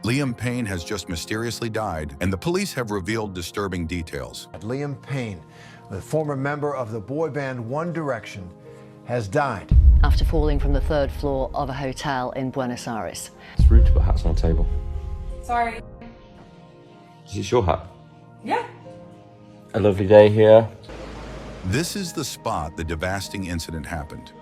Liam Payne has just mysteriously died, and the police have revealed disturbing details. Liam Payne, the former member of the boy band One Direction, has died after falling from the third floor of a hotel in Buenos Aires. It's rude to put hats on the table. Sorry. Is this your hat? Yeah. A lovely day here. This is the spot the devastating incident happened.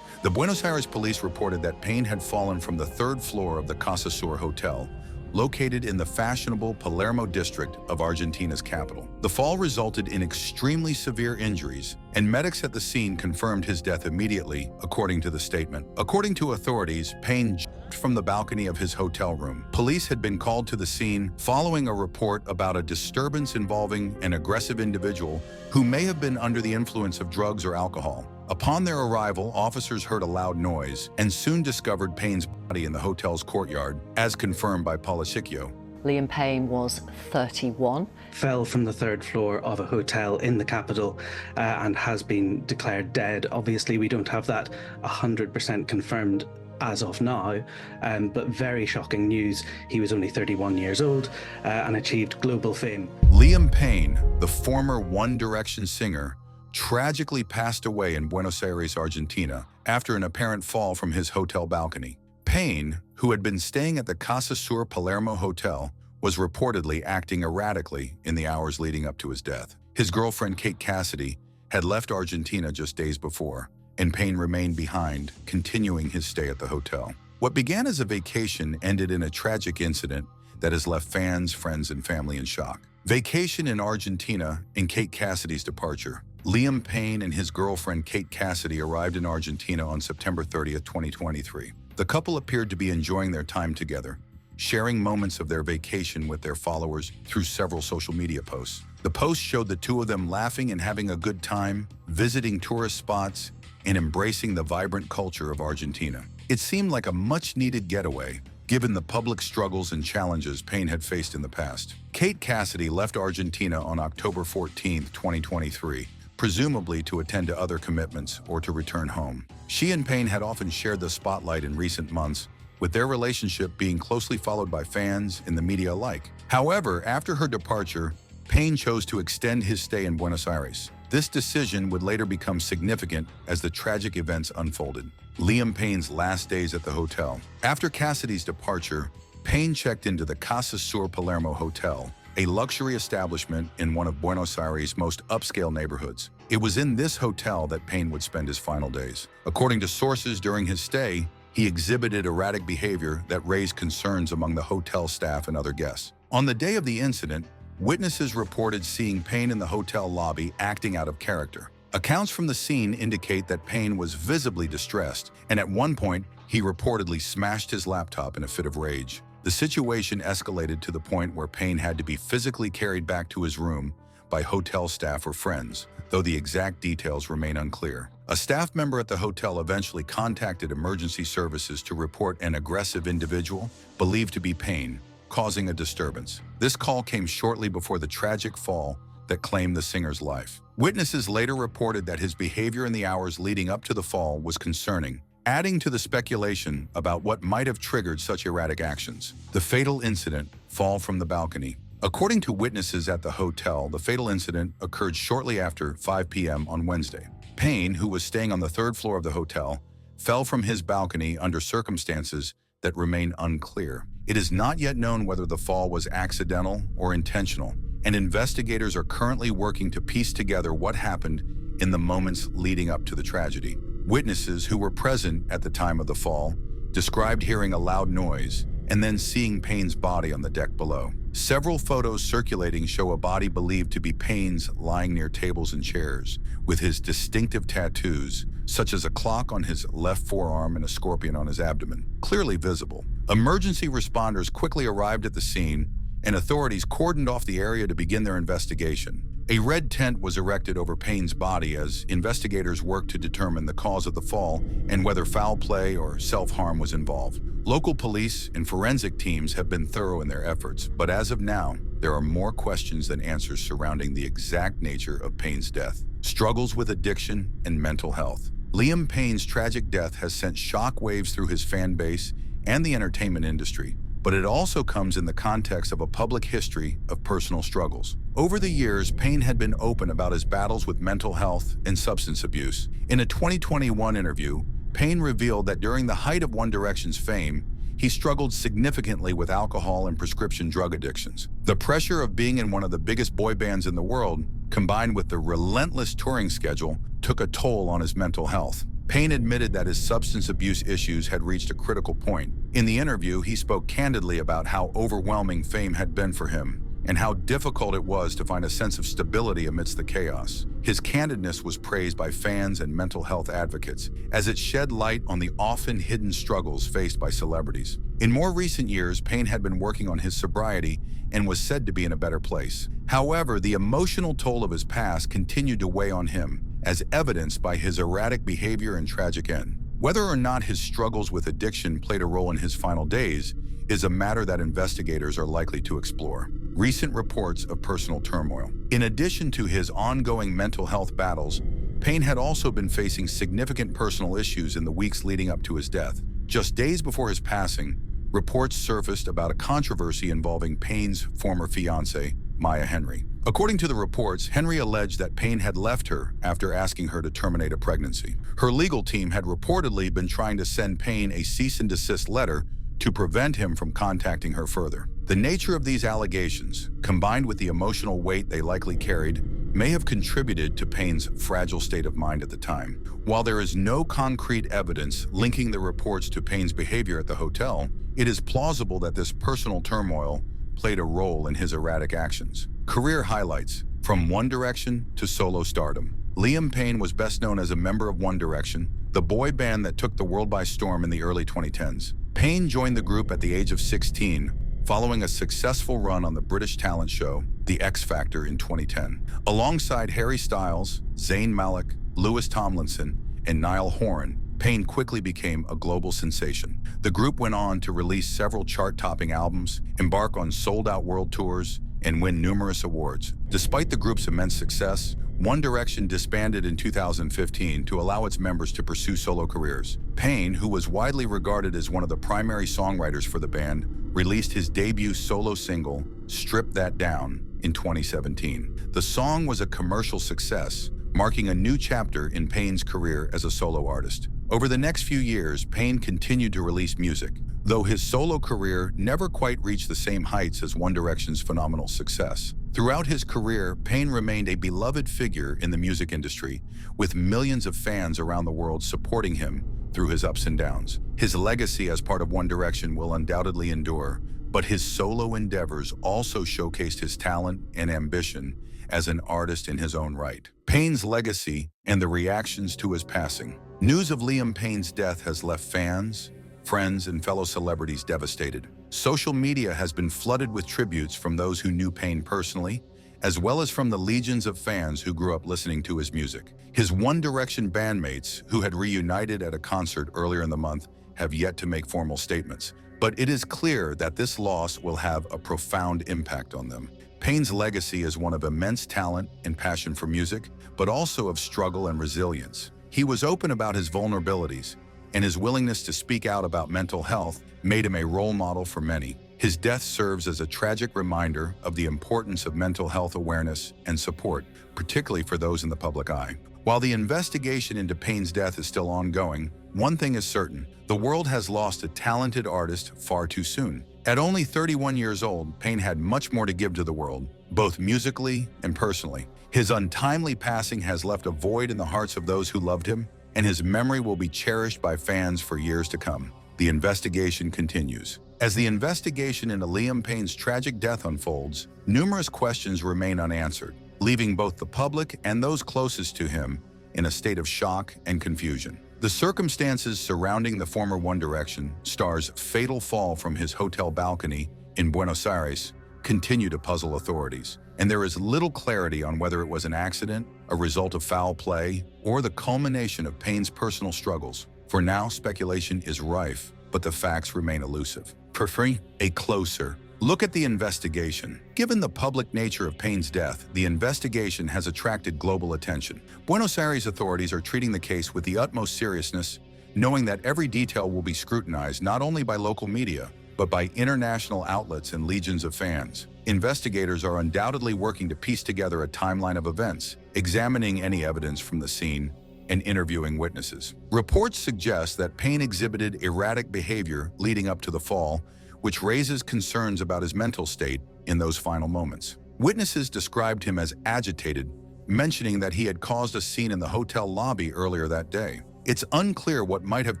The Buenos Aires police reported that Payne had fallen from the third floor of the Casa Sur Hotel, located in the fashionable Palermo district of Argentina's capital. The fall resulted in extremely severe injuries, and medics at the scene confirmed his death immediately, according to the statement. According to authorities, Payne jumped from the balcony of his hotel room. Police had been called to the scene following a report about a disturbance involving an aggressive individual who may have been under the influence of drugs or alcohol. Upon their arrival, officers heard a loud noise and soon discovered Payne's body in the hotel's courtyard, as confirmed by Policicchio. Liam Payne was 31. Fell from the third floor of a hotel in the capital and has been declared dead. Obviously, we don't have that 100% confirmed as of now, but very shocking news. He was only 31 years old and achieved global fame. Liam Payne, the former One Direction singer, tragically passed away in Buenos Aires, Argentina, after an apparent fall from his hotel balcony. Payne, who had been staying at the Casa Sur Palermo Hotel, was reportedly acting erratically in the hours leading up to his death. His girlfriend, Kate Cassidy, had left Argentina just days before, and Payne remained behind, continuing his stay at the hotel. What began as a vacation ended in a tragic incident that has left fans, friends, and family in shock. Vacation in Argentina and Kate Cassidy's departure. Liam Payne and his girlfriend Kate Cassidy arrived in Argentina on September 30th, 2023. The couple appeared to be enjoying their time together, sharing moments of their vacation with their followers through several social media posts. The posts showed the two of them laughing and having a good time, visiting tourist spots, and embracing the vibrant culture of Argentina. It seemed like a much-needed getaway, given the public struggles and challenges Payne had faced in the past. Kate Cassidy left Argentina on October 14th, 2023, presumably to attend to other commitments or to return home. She and Payne had often shared the spotlight in recent months, with their relationship being closely followed by fans and the media alike. However, after her departure, Payne chose to extend his stay in Buenos Aires. This decision would later become significant as the tragic events unfolded. Liam Payne's last days at the hotel. After Cassidy's departure, Payne checked into the Casa Sur Palermo Hotel, a luxury establishment in one of Buenos Aires' most upscale neighborhoods. It was in this hotel that Payne would spend his final days. According to sources during his stay, he exhibited erratic behavior that raised concerns among the hotel staff and other guests. On the day of the incident, witnesses reported seeing Payne in the hotel lobby acting out of character. Accounts from the scene indicate that Payne was visibly distressed, and at one point, he reportedly smashed his laptop in a fit of rage. The situation escalated to the point where Payne had to be physically carried back to his room by hotel staff or friends, though the exact details remain unclear. A staff member at the hotel eventually contacted emergency services to report an aggressive individual, believed to be Payne, causing a disturbance. This call came shortly before the tragic fall that claimed the singer's life. Witnesses later reported that his behavior in the hours leading up to the fall was concerning, adding to the speculation about what might have triggered such erratic actions. The fatal incident, fall from the balcony. According to witnesses at the hotel, the fatal incident occurred shortly after 5 p.m. on Wednesday. Payne, who was staying on the third floor of the hotel, fell from his balcony under circumstances that remain unclear. It is not yet known whether the fall was accidental or intentional, and investigators are currently working to piece together what happened in the moments leading up to the tragedy. Witnesses who were present at the time of the fall described hearing a loud noise and then seeing Payne's body on the deck below. Several photos circulating show a body believed to be Payne's lying near tables and chairs, with his distinctive tattoos, such as a clock on his left forearm and a scorpion on his abdomen, clearly visible. Emergency responders quickly arrived at the scene, and authorities cordoned off the area to begin their investigation. A red tent was erected over Payne's body as investigators worked to determine the cause of the fall and whether foul play or self-harm was involved. Local police and forensic teams have been thorough in their efforts, but as of now, there are more questions than answers surrounding the exact nature of Payne's death. Struggles with addiction and mental health. Liam Payne's tragic death has sent shockwaves through his fan base and the entertainment industry, but it also comes in the context of a public history of personal struggles. Over the years, Payne had been open about his battles with mental health and substance abuse. In a 2021 interview, Payne revealed that during the height of One Direction's fame, he struggled significantly with alcohol and prescription drug addictions. The pressure of being in one of the biggest boy bands in the world, combined with the relentless touring schedule, took a toll on his mental health. Payne admitted that his substance abuse issues had reached a critical point. In the interview, he spoke candidly about how overwhelming fame had been for him and how difficult it was to find a sense of stability amidst the chaos. His candidness was praised by fans and mental health advocates as it shed light on the often hidden struggles faced by celebrities. In more recent years, Payne had been working on his sobriety and was said to be in a better place. However, the emotional toll of his past continued to weigh on him, as evidenced by his erratic behavior and tragic end. Whether or not his struggles with addiction played a role in his final days is a matter that investigators are likely to explore. Recent reports of personal turmoil. In addition to his ongoing mental health battles, Payne had also been facing significant personal issues in the weeks leading up to his death. Just days before his passing, reports surfaced about a controversy involving Payne's former fiancée, Maya Henry. According to the reports, Henry alleged that Payne had left her after asking her to terminate a pregnancy. Her legal team had reportedly been trying to send Payne a cease and desist letter to prevent him from contacting her further. The nature of these allegations, combined with the emotional weight they likely carried, may have contributed to Payne's fragile state of mind at the time. While there is no concrete evidence linking the reports to Payne's behavior at the hotel, it is plausible that this personal turmoil played a role in his erratic actions. Career highlights: from One Direction to solo stardom. Liam Payne was best known as a member of One Direction, the boy band that took the world by storm in the early 2010s. Payne joined the group at the age of 16, following a successful run on the British talent show, The X Factor, in 2010. Alongside Harry Styles, Zayn Malik, Lewis Tomlinson, and Niall Horan, Payne quickly became a global sensation. The group went on to release several chart-topping albums, embark on sold-out world tours, and win numerous awards. Despite the group's immense success, One Direction disbanded in 2015 to allow its members to pursue solo careers. Payne, who was widely regarded as one of the primary songwriters for the band, released his debut solo single, Strip That Down, in 2017. The song was a commercial success, marking a new chapter in Payne's career as a solo artist. Over the next few years, Payne continued to release music, though his solo career never quite reached the same heights as One Direction's phenomenal success. Throughout his career, Payne remained a beloved figure in the music industry, with millions of fans around the world supporting him through his ups and downs. His legacy as part of One Direction will undoubtedly endure, but his solo endeavors also showcased his talent and ambition as an artist in his own right. Payne's legacy and the reactions to his passing. News of Liam Payne's death has left fans, friends, and fellow celebrities devastated. Social media has been flooded with tributes from those who knew Payne personally, as well as from the legions of fans who grew up listening to his music. His One Direction bandmates, who had reunited at a concert earlier in the month, have yet to make formal statements. But it is clear that this loss will have a profound impact on them. Payne's legacy is one of immense talent and passion for music, but also of struggle and resilience. He was open about his vulnerabilities, and his willingness to speak out about mental health made him a role model for many. His death serves as a tragic reminder of the importance of mental health awareness and support, particularly for those in the public eye. While the investigation into Payne's death is still ongoing, one thing is certain: the world has lost a talented artist far too soon. At only 31 years old, Payne had much more to give to the world, both musically and personally. His untimely passing has left a void in the hearts of those who loved him, and his memory will be cherished by fans for years to come. The investigation continues. As the investigation into Liam Payne's tragic death unfolds, numerous questions remain unanswered, leaving both the public and those closest to him in a state of shock and confusion. The circumstances surrounding the former One Direction star's fatal fall from his hotel balcony in Buenos Aires continue to puzzle authorities, and there is little clarity on whether it was an accident, a result of foul play, or the culmination of Payne's personal struggles. For now, speculation is rife, but the facts remain elusive. For free, a closer look at the investigation. Given the public nature of Payne's death, the investigation has attracted global attention. Buenos Aires authorities are treating the case with the utmost seriousness, knowing that every detail will be scrutinized not only by local media, but by international outlets and legions of fans. Investigators are undoubtedly working to piece together a timeline of events, examining any evidence from the scene and interviewing witnesses. Reports suggest that Payne exhibited erratic behavior leading up to the fall, which raises concerns about his mental state in those final moments. Witnesses described him as agitated, mentioning that he had caused a scene in the hotel lobby earlier that day. It's unclear what might have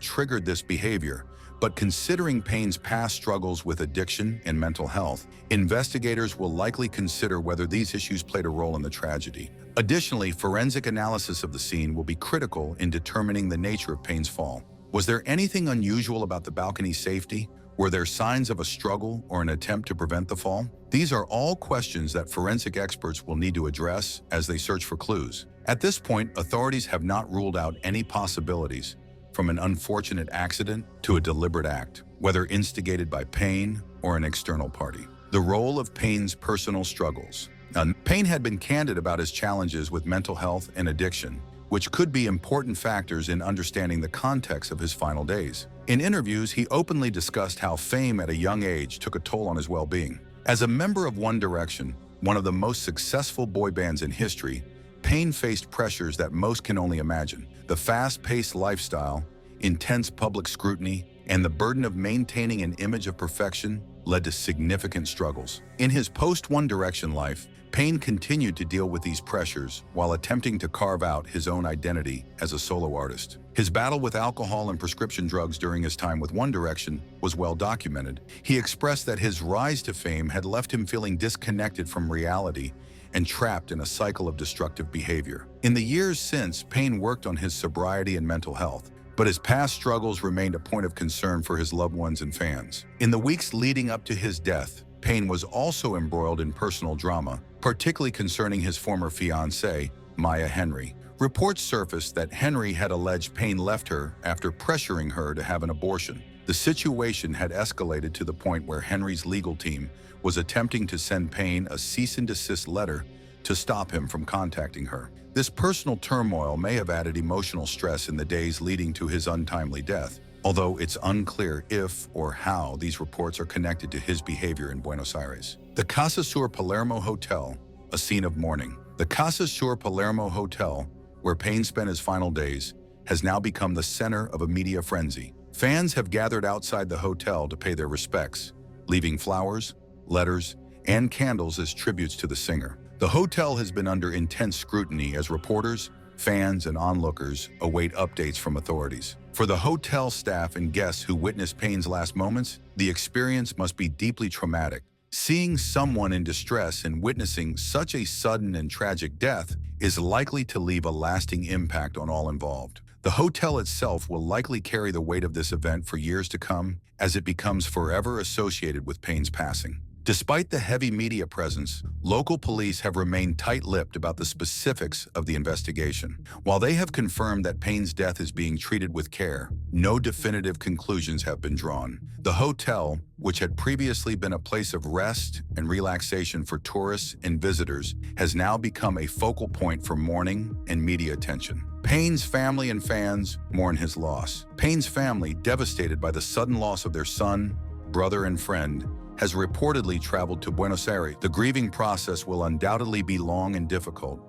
triggered this behavior, but considering Payne's past struggles with addiction and mental health, investigators will likely consider whether these issues played a role in the tragedy. Additionally, forensic analysis of the scene will be critical in determining the nature of Payne's fall. Was there anything unusual about the balcony's safety? Were there signs of a struggle or an attempt to prevent the fall? These are all questions that forensic experts will need to address as they search for clues. At this point, authorities have not ruled out any possibilities, from an unfortunate accident to a deliberate act, whether instigated by Payne or an external party. The role of Payne's personal struggles. Now, Payne had been candid about his challenges with mental health and addiction, which could be important factors in understanding the context of his final days. In interviews, he openly discussed how fame at a young age took a toll on his well-being. As a member of One Direction, one of the most successful boy bands in history, Payne faced pressures that most can only imagine. The fast-paced lifestyle, intense public scrutiny, and the burden of maintaining an image of perfection led to significant struggles. In his post-One Direction life, Payne continued to deal with these pressures while attempting to carve out his own identity as a solo artist. His battle with alcohol and prescription drugs during his time with One Direction was well documented. He expressed that his rise to fame had left him feeling disconnected from reality and trapped in a cycle of destructive behavior. In the years since, Payne worked on his sobriety and mental health, but his past struggles remained a point of concern for his loved ones and fans. In the weeks leading up to his death, Payne was also embroiled in personal drama, particularly concerning his former fiancée, Maya Henry. Reports surfaced that Henry had alleged Payne left her after pressuring her to have an abortion. The situation had escalated to the point where Henry's legal team was attempting to send Payne a cease and desist letter to stop him from contacting her. This personal turmoil may have added emotional stress in the days leading to his untimely death, although it's unclear if or how these reports are connected to his behavior in Buenos Aires. The Casa Sur Palermo Hotel, a scene of mourning. The Casa Sur Palermo Hotel, where Payne spent his final days, has now become the center of a media frenzy. Fans have gathered outside the hotel to pay their respects, leaving flowers, letters, and candles as tributes to the singer. The hotel has been under intense scrutiny as reporters, fans, and onlookers await updates from authorities. For the hotel staff and guests who witnessed Payne's last moments, the experience must be deeply traumatic. Seeing someone in distress and witnessing such a sudden and tragic death is likely to leave a lasting impact on all involved. The hotel itself will likely carry the weight of this event for years to come, as it becomes forever associated with Payne's passing. Despite the heavy media presence, local police have remained tight-lipped about the specifics of the investigation. While they have confirmed that Payne's death is being treated with care, no definitive conclusions have been drawn. The hotel, which had previously been a place of rest and relaxation for tourists and visitors, has now become a focal point for mourning and media attention. Payne's family and fans mourn his loss. Payne's family, devastated by the sudden loss of their son, brother, and friend, has reportedly traveled to Buenos Aires. The grieving process will undoubtedly be long and difficult,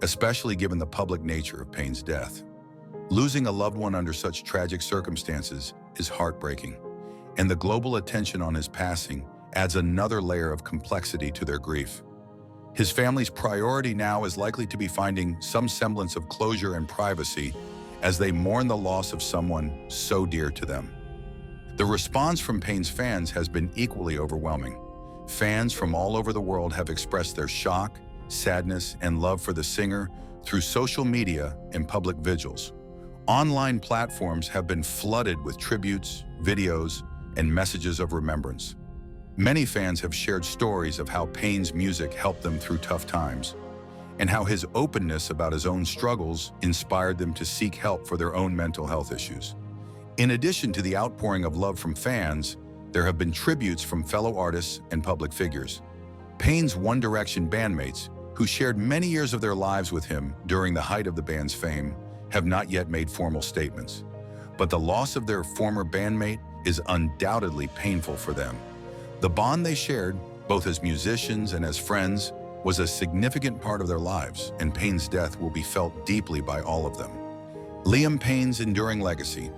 especially given the public nature of Payne's death. Losing a loved one under such tragic circumstances is heartbreaking, and the global attention on his passing adds another layer of complexity to their grief. His family's priority now is likely to be finding some semblance of closure and privacy as they mourn the loss of someone so dear to them. The response from Payne's fans has been equally overwhelming. Fans from all over the world have expressed their shock, sadness, and love for the singer through social media and public vigils. Online platforms have been flooded with tributes, videos, and messages of remembrance. Many fans have shared stories of how Payne's music helped them through tough times, and how his openness about his own struggles inspired them to seek help for their own mental health issues. In addition to the outpouring of love from fans, there have been tributes from fellow artists and public figures. Payne's One Direction bandmates, who shared many years of their lives with him during the height of the band's fame, have not yet made formal statements. But the loss of their former bandmate is undoubtedly painful for them. The bond they shared, both as musicians and as friends, was a significant part of their lives, and Payne's death will be felt deeply by all of them. Liam Payne's enduring legacy.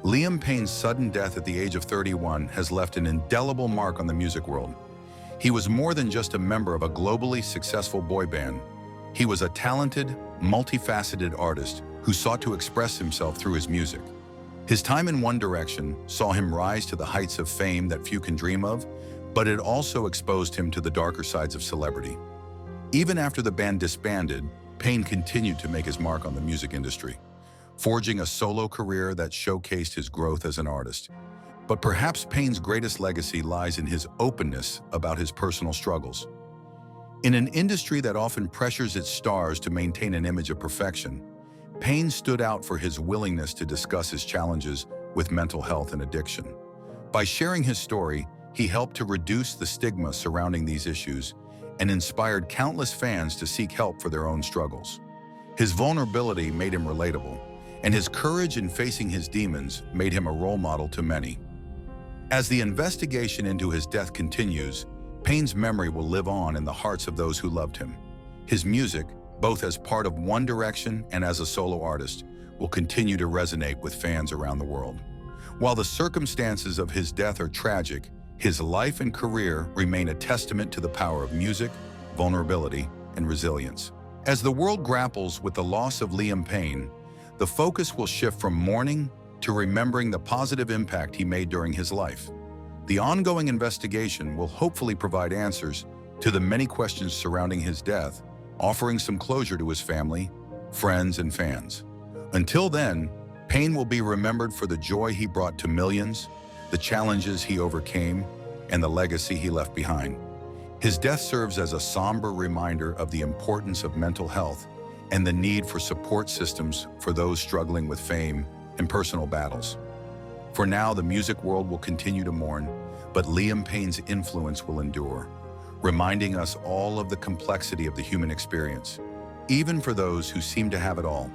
Liam Payne's sudden death at the age of 31 has left an indelible mark on the music world. He was more than just a member of a globally successful boy band. He was a talented, multifaceted artist who sought to express himself through his music. His time in One Direction saw him rise to the heights of fame that few can dream of, but it also exposed him to the darker sides of celebrity. Even after the band disbanded, Payne continued to make his mark on the music industry, forging a solo career that showcased his growth as an artist. But perhaps Payne's greatest legacy lies in his openness about his personal struggles. In an industry that often pressures its stars to maintain an image of perfection, Payne stood out for his willingness to discuss his challenges with mental health and addiction. By sharing his story, he helped to reduce the stigma surrounding these issues and inspired countless fans to seek help for their own struggles. His vulnerability made him relatable, and his courage in facing his demons made him a role model to many. As the investigation into his death continues, Payne's memory will live on in the hearts of those who loved him. His music, both as part of One Direction and as a solo artist, will continue to resonate with fans around the world. While the circumstances of his death are tragic, his life and career remain a testament to the power of music, vulnerability, and resilience. As the world grapples with the loss of Liam Payne, the focus will shift from mourning to remembering the positive impact he made during his life. The ongoing investigation will hopefully provide answers to the many questions surrounding his death, offering some closure to his family, friends, and fans. Until then, Payne will be remembered for the joy he brought to millions, the challenges he overcame, and the legacy he left behind. His death serves as a somber reminder of the importance of mental health and the need for support systems for those struggling with fame and personal battles. For now, the music world will continue to mourn, but Liam Payne's influence will endure, reminding us all of the complexity of the human experience, even for those who seem to have it all.